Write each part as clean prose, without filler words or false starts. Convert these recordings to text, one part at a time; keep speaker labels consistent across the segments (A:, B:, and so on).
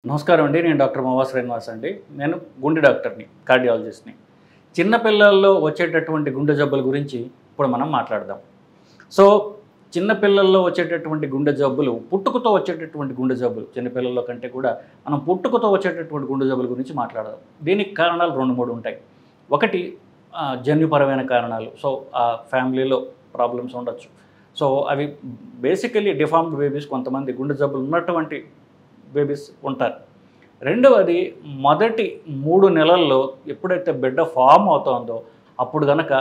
A: నమస్కారం అండి. నేను డాక్టర్ మోవా శ్రీనివాస్ అండి. నేను గుండె డాక్టర్ని, కార్డియాలజిస్ట్‌ని. చిన్న పిల్లల్లో వచ్చేటటువంటి గుండె జబ్బుల గురించి ఇప్పుడు మనం మాట్లాడదాం. సో, చిన్న పిల్లల్లో వచ్చేటటువంటి గుండె జబ్బులు, పుట్టుకతో వచ్చేటటువంటి గుండె జబ్బులు, చిన్న పిల్లల్లో కంటే కూడా మనం పుట్టుకతో వచ్చేటటువంటి గుండె జబ్బుల గురించి మాట్లాడదాం. దీనికి కారణాలు 2, 3 ఉంటాయి. ఒకటి జన్యుపరమైన కారణాలు. సో, ఫ్యామిలీలో ప్రాబ్లమ్స్ ఉండొచ్చు. సో, అవి బేసికల్లీ డిఫార్మ్డ్ బేబీస్, కొంతమంది గుండె జబ్బులు ఉన్నటువంటి బేబీస్ ఉంటారు. రెండవది, మొదటి 3 నెలల్లో ఎప్పుడైతే బిడ్డ ఫామ్ అవుతుందో అప్పుడు గనక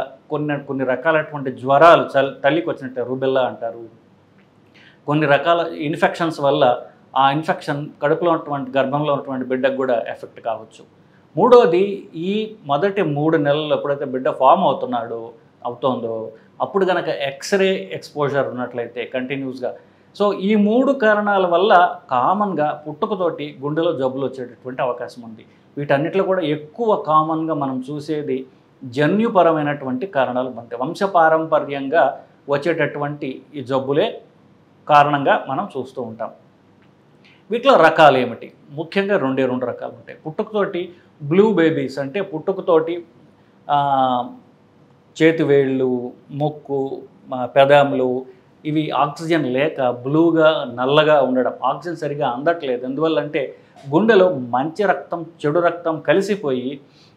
A: కొన్ని రకాలైనటువంటి జ్వరాలు, తల్లికి వచ్చినట్టు రుబెల్లా అంటారు, కొన్ని రకాల ఇన్ఫెక్షన్స్ వల్ల ఆ ఇన్ఫెక్షన్ కడుపులో ఉన్నటువంటి, గర్భంలో ఉన్నటువంటి బిడ్డకు కూడా ఎఫెక్ట్ కావచ్చు. మూడోది, ఈ మొదటి 3 నెలల్లో ఎప్పుడైతే బిడ్డ ఫామ్ అవుతుందో అప్పుడు కనుక ఎక్స్రే ఎక్స్పోజర్ ఉన్నట్లయితే కంటిన్యూస్గా, సో ఈ 3 కారణాల వల్ల కామన్గా పుట్టుకతోటి గుండెలో జబ్బులు వచ్చేటటువంటి అవకాశం ఉంది. వీటన్నిటిలో కూడా ఎక్కువ కామన్గా మనం చూసేది జన్యుపరమైనటువంటి కారణాలు, వంశపారంపర్యంగా వచ్చేటటువంటి ఈ జబ్బులే కారణంగా మనం చూస్తూ ఉంటాం. వీటిలో రకాలు ఏమిటి? ముఖ్యంగా 2 రకాలు ఉంటాయి. పుట్టుకతోటి బ్లూ బేబీస్, అంటే పుట్టుకతోటి చేతివేళ్ళు, ముక్కు, పెదాములు ఇవి ఆక్సిజన్ లేక బ్లూగా, నల్లగా ఉండడం, ఆక్సిజన్ సరిగా అందట్లేదు. ఎందువల్లంటే గుండెలో మంచి రక్తం, చెడు రక్తం కలిసిపోయి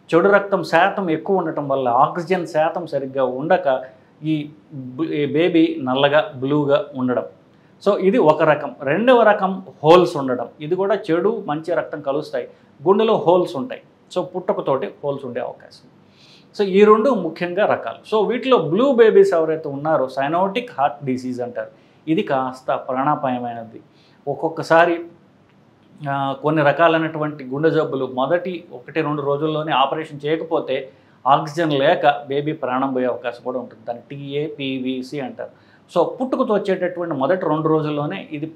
A: చెడు రక్తం శాతం ఎక్కువ ఉండటం వల్ల ఆక్సిజన్ శాతం సరిగ్గా ఉండక ఈ బేబీ నల్లగా, బ్లూగా ఉండడం. సో ఇది ఒక రకం. రెండవ రకం హోల్స్ ఉండడం. ఇది కూడా చెడు మంచి రక్తం కలుస్తాయి, గుండెలో హోల్స్ ఉంటాయి. సో పుట్టుకతోటి హోల్స్ ఉండే అవకాశం. సో ఈ 2 ముఖ్యంగా రకాలు. సో వీటిలో బ్లూ బేబీస్ ఎవరైతే ఉన్నారో సైనోటిక్ హార్ట్ డిసీజ్ అంటారు. ఇది కాస్త ప్రాణాపాయమైనది. ఒక్కొక్కసారి కొన్ని రకాలైనటువంటి గుండె జబ్బులు మొదటి 1-2 రోజుల్లోనే ఆపరేషన్ చేయకపోతే ఆక్సిజన్ లేక బేబీ ప్రాణం పోయే అవకాశం కూడా ఉంటుంది. దాన్ని TAPVC అంటారు. సో పుట్టుకతో వచ్చేటటువంటి మొదటి 2 రోజుల్లోనే ఇది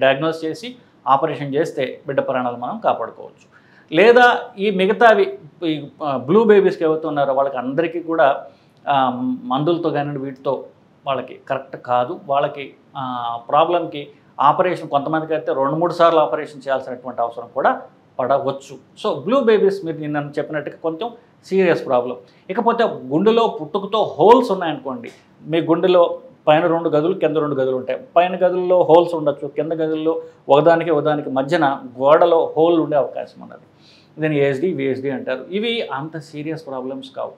A: డయాగ్నోస్ చేసి ఆపరేషన్ చేస్తే బిడ్డ ప్రాణాలు మనం కాపాడుకోవచ్చు. లేదా ఈ మిగతావి, ఈ బ్లూ బేబీస్కి ఎవరైతే ఉన్నారో వాళ్ళకి అందరికీ కూడా మందులతో కానివ్వండి వీటితో వాళ్ళకి కరెక్ట్ కాదు. వాళ్ళకి ప్రాబ్లంకి ఆపరేషన్, కొంతమందికి అయితే 2-3 సార్లు ఆపరేషన్ చేయాల్సినటువంటి అవసరం కూడా పడవచ్చు. సో బ్లూ బేబీస్ మీరు నిన్న చెప్పినట్టుగా కొంచెం సీరియస్ ప్రాబ్లం. ఇకపోతే గుండెలో పుట్టుకతో హోల్స్ ఉన్నాయనుకోండి, మీ గుండెలో పైన 2 గదులు, కింద 2 గదులు ఉంటాయి. పైన గదుల్లో హోల్స్ ఉండొచ్చు, కింద గదుల్లో ఒకదానికి మధ్యన గోడలో హోల్ ఉండే అవకాశం ఉన్నది. దీన్ని ASD, VSD అంటారు. ఇవి అంత సీరియస్ ప్రాబ్లమ్స్ కావు,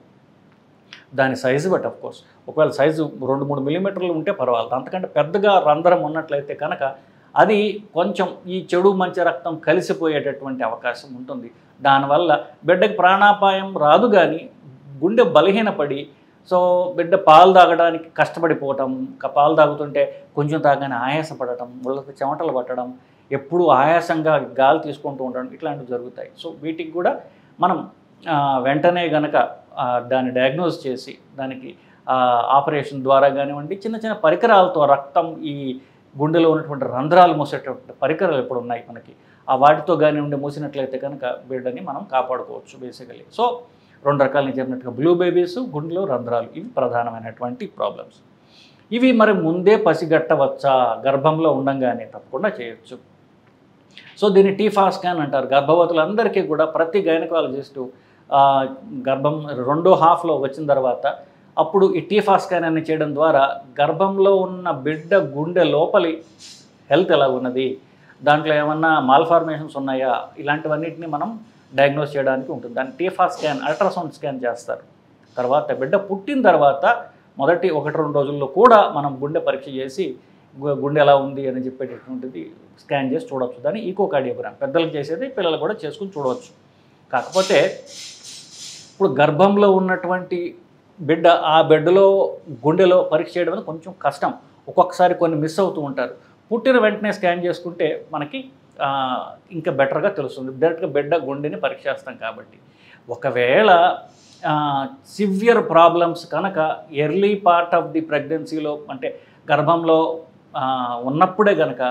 A: దాని సైజు బట్ ఆఫ్ కోర్స్. ఒకవేళ సైజు 2-3 మిల్లీమీటర్లు ఉంటే పర్వాలేదు. అంతకంటే పెద్దగా రంధ్రం ఉన్నట్లయితే కనుక అది కొంచెం ఈ చెడు మంచి రక్తం కలిసిపోయేటటువంటి అవకాశం ఉంటుంది. దానివల్ల బిడ్డకి ప్రాణాపాయం రాదు, కానీ గుండె బలహీనపడి, సో బిడ్డ పాలు తాగడానికి కష్టపడిపోవటం, పాలు తాగుతుంటే కొంచెం తాగానే ఆయాసపడటం, వాళ్ళకి చెమటలు పట్టడం, ఎప్పుడూ ఆయాసంగా గాలి తీసుకుంటూ ఉండడం, ఇట్లాంటివి జరుగుతాయి. సో వీటికి కూడా మనం వెంటనే గనక దాన్ని డయాగ్నోస్ చేసి దానికి ఆపరేషన్ ద్వారా కానివ్వండి, చిన్న చిన్న పరికరాలతో రక్తం ఈ గుండెలో ఉన్నటువంటి రంధ్రాలు మూసేటటువంటి పరికరాలు ఎప్పుడు ఉన్నాయి మనకి, వాటితో కానివ్వండి మూసినట్లయితే కనుక బిడ్డని మనం కాపాడుకోవచ్చు బేసికలీ. సో 2 రకాలు నేను చెప్పినట్టుగా బ్లూ బేబీస్, గుండెలో రంధ్రాలు, ఇవి ప్రధానమైనటువంటి ప్రాబ్లమ్స్. ఇవి మరి ముందే పసిగట్టవచ్చా? గర్భంలో ఉండంగానే తప్పకుండా చేయొచ్చు. సో దీన్ని TFA స్కాన్ అంటారు. గర్భవతులందరికీ కూడా ప్రతి గైనకాలజిస్టు గర్భం 2వ హాఫ్లో వచ్చిన తర్వాత అప్పుడు ఈ TFA స్కాన్ అని చేయడం ద్వారా గర్భంలో ఉన్న బిడ్డ గుండె లోపలి హెల్త్ ఎలా ఉన్నది, దాంట్లో ఏమన్నా మాల్ఫార్మేషన్స్ ఉన్నాయా, ఇలాంటివన్నిటిని మనం డయాగ్నోస్ చేయడానికి ఉంటుంది. దాన్ని TFA స్కాన్, అల్ట్రాసౌండ్ స్కాన్ చేస్తారు. తర్వాత బిడ్డ పుట్టిన తర్వాత మొదటి 1-2 రోజుల్లో కూడా మనం గుండె పరీక్ష చేసి గుండె ఎలా ఉంది అని చెప్పేటటువంటిది స్కాన్ చేసి చూడవచ్చు. దాన్ని ఈకోకార్డియోగ్రామ్, పెద్దలకు చేసేది పిల్లలు కూడా చేసుకుని చూడవచ్చు. కాకపోతే ఇప్పుడు గర్భంలో ఉన్నటువంటి బిడ్డ, ఆ బిడ్డలో గుండెలో పరీక్ష చేయడం అనేది కొంచెం కష్టం. ఒక్కొక్కసారి కొన్ని మిస్ అవుతూ ఉంటారు. పుట్టిన వెంటనే స్కాన్ చేసుకుంటే మనకి ఇంకా బెటర్గా తెలుస్తుంది. డైరెక్ట్గా బిడ్డ గుండెని పరీక్ష చేస్తాం కాబట్టి. ఒకవేళ సివియర్ ప్రాబ్లమ్స్ కనుక ఎర్లీ పార్ట్ ఆఫ్ ది ప్రెగ్నెన్సీలో, అంటే గర్భంలో ఉన్నప్పుడే కనుక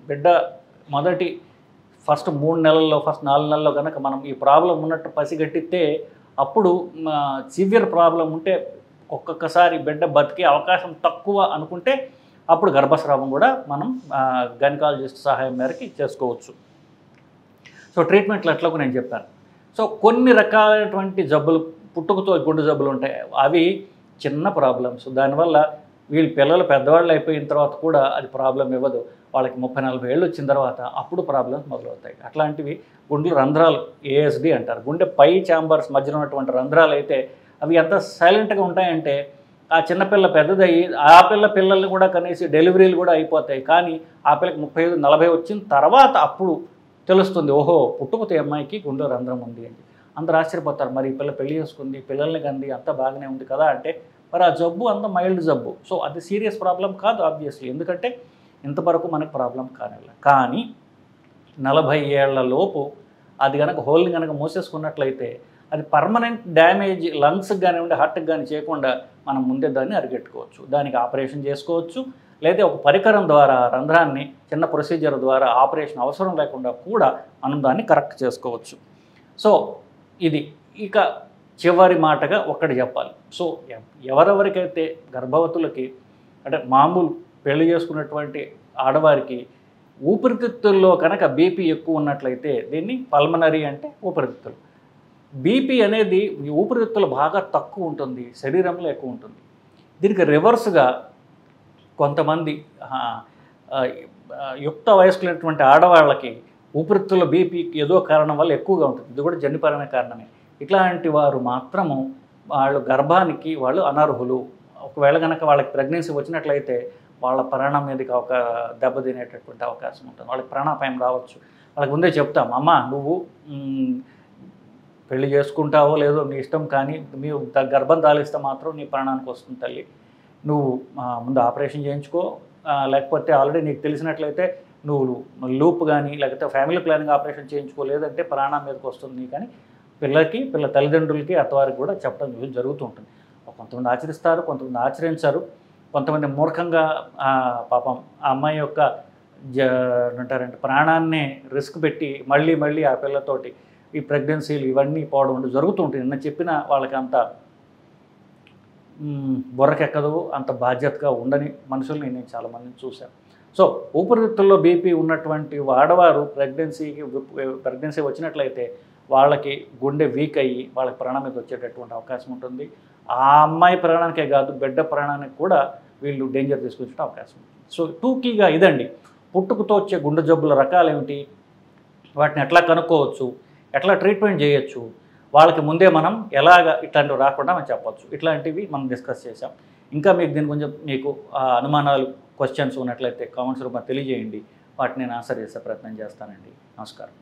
A: బిడ్డ మొదటి ఫస్ట్ 3 నెలల్లో, ఫస్ట్ 4 నెలల్లో కనుక మనం ఈ ప్రాబ్లం ఉన్నట్టు పసిగట్టితే, అప్పుడు సివియర్ ప్రాబ్లం ఉంటే ఒక్కొక్కసారి బిడ్డ బతికే అవకాశం తక్కువ అనుకుంటే అప్పుడు గర్భస్రావం కూడా మనం గైనకాలజిస్ట్ సహాయం మేరకి చేసుకోవచ్చు. సో ట్రీట్మెంట్లు ఎట్లాగో నేను చెప్పాను. సో కొన్ని రకాలైనటువంటి జబ్బులు, పుట్టుకతో గుండె జబ్బులు ఉంటాయి. అవి చిన్న ప్రాబ్లమ్స్. దానివల్ల వీళ్ళు పిల్లలు పెద్దవాళ్ళు అయిపోయిన తర్వాత కూడా అది ప్రాబ్లం ఇవ్వదు. వాళ్ళకి 30-40 ఏళ్ళు వచ్చిన తర్వాత అప్పుడు ప్రాబ్లమ్స్ మొదలవుతాయి. అట్లాంటివి గుండెలు రంధ్రాలు, ఏఎస్డి అంటారు. గుండె పై ఛాంబర్స్ మధ్యలో ఉన్నటువంటి రంధ్రాలు అయితే అవి ఎంత సైలెంట్గా ఉంటాయంటే ఆ చిన్నపిల్ల పెద్దదయ్యి ఆ పిల్లల్ని కూడా కనీసి డెలివరీలు కూడా అయిపోతాయి. కానీ ఆ పిల్లకి 35-40 వచ్చిన తర్వాత అప్పుడు తెలుస్తుంది, ఓహో పుట్టుకతో అమ్మాయికి గుండె రంధ్రం ఉంది అని. అందరూ ఆశ్చర్యపోతారు, మరి ఈ పిల్ల పెళ్లి చేసుకుంది, పిల్లల్ని కంది, అంతా బాగానే ఉంది కదా అంటే మరి ఆ జబ్బు అంత మైల్డ్ జబ్బు. సో అది సీరియస్ ప్రాబ్లం కాదు ఆబ్వియస్లీ, ఎందుకంటే ఇంతవరకు మనకు ప్రాబ్లం కానివ్వాలి. కానీ 40 ఏళ్ల లోపు అది కనుక హోల్ని కనుక మూసేసుకున్నట్లయితే అది పర్మనెంట్ డ్యామేజ్ లంగ్స్కి కానివ్వండి, హార్ట్కి కానీ చేయకుండా మనం ముందే దాన్ని అరికట్టుకోవచ్చు. దానికి ఆపరేషన్ చేసుకోవచ్చు, లేదా ఒక పరికరం ద్వారా రంధ్రాన్ని చిన్న ప్రొసీజర్ ద్వారా ఆపరేషన్ అవసరం లేకుండా కూడా మనం దాన్ని కరెక్ట్ చేసుకోవచ్చు. సో ఇది ఇక చివరి మాటగా ఒక్కటి చెప్పాలి. సో ఎవరెవరికైతే గర్భవతులకి అంటే మామూలు పెళ్లి చేసుకున్నటువంటి ఆడవారికి ఊపిరితిత్తుల్లో కనుక బీపీ ఎక్కువ ఉన్నట్లయితే దీన్ని పల్మనరీ అంటే ఊపిరితిత్తులు. బీపీ అనేది ఊపిరితిత్తులు బాగా తక్కువ ఉంటుంది, శరీరంలో ఎక్కువ ఉంటుంది. దీనికి రివర్స్గా కొంతమంది యుక్త వయస్కులైనటువంటి ఆడవాళ్ళకి ఊపిరితిత్తుల బీపీ ఏదో కారణం వల్ల ఎక్కువగా ఉంటుంది. ఇది కూడా జన్యుపరమైన కారణమే. ఇట్లాంటి వారు మాత్రము వాళ్ళు గర్భానికి వాళ్ళు అనర్హులు. ఒకవేళ కనుక వాళ్ళకి ప్రెగ్నెన్సీ వచ్చినట్లయితే వాళ్ళ ప్రాణం మీదకి ఒక దెబ్బతినేటటువంటి అవకాశం ఉంటుంది. వాళ్ళకి ప్రాణాపాయం రావచ్చు. వాళ్ళకి ముందే చెప్తాం, అమ్మ నువ్వు పెళ్లి చేసుకుంటావో లేదో నీ ఇష్టం, కానీ మీరు గర్భం దాలిస్తే మాత్రం నీ ప్రాణానికి వస్తుంది తల్లి. నువ్వు ముందు ఆపరేషన్ చేయించుకో, లేకపోతే ఆల్రెడీ నీకు తెలిసినట్లయితే నువ్వు లూప్ కానీ లేకపోతే ఫ్యామిలీ ప్లానింగ్ ఆపరేషన్ చేయించుకో, లేదంటే ప్రాణం మీదకి వస్తుంది. కానీ పిల్ల తల్లిదండ్రులకి అత్తవారికి కూడా చెప్పడం జరుగుతూ ఉంటుంది. కొంతమంది ఆచరిస్తారు, కొంతమంది ఆచరించారు. కొంతమంది మూర్ఖంగా పాపం ఆ అమ్మాయి యొక్క అంటారంటే ప్రాణాన్ని రిస్క్ పెట్టి మళ్ళీ ఆ పిల్లతోటి ఈ ప్రెగ్నెన్సీలు ఇవన్నీ పోవడం జరుగుతూ ఉంటుంది. నిన్న చెప్పిన వాళ్ళకి అంత బుర్రకెక్కదు, అంత బాధ్యతగా ఉండని మనుషుల్ని నేను చాలామందిని చూశాను. సో ఊపిరితిత్తుల్లో బీపీ ఉన్నటువంటి ఆడవారు ప్రెగ్నెన్సీ వచ్చినట్లయితే వాళ్ళకి గుండె వీక్ అయ్యి వాళ్ళకి ప్రాణం మీద వచ్చేటటువంటి అవకాశం ఉంటుంది. ఆ అమ్మాయి ప్రాణానికే కాదు, బిడ్డ ప్రాణానికి కూడా వీళ్ళు డేంజర్ తీసుకొచ్చే అవకాశం ఉంటుంది. సో టూకీగా ఇదండి, పుట్టుకతో వచ్చే గుండె జబ్బుల రకాలు ఏమిటి, వాటిని ఎట్లా కనుక్కోవచ్చు, ఎట్లా ట్రీట్మెంట్ చేయొచ్చు, వాళ్ళకి ముందే మనం ఎలాగ ఇట్లాంటివి రాకుండా మనం చెప్పచ్చు. ఇట్లాంటివి మనం డిస్కస్ చేసాం. ఇంకా మీకు దీని కొంచెం మీకు అనుమానాలు, క్వశ్చన్స్ ఉన్నట్లయితే కామెంట్స్ రూపంలో తెలియజేయండి. వాటిని నేను ఆన్సర్ చేసే ప్రయత్నం చేస్తానండి. నమస్కారం.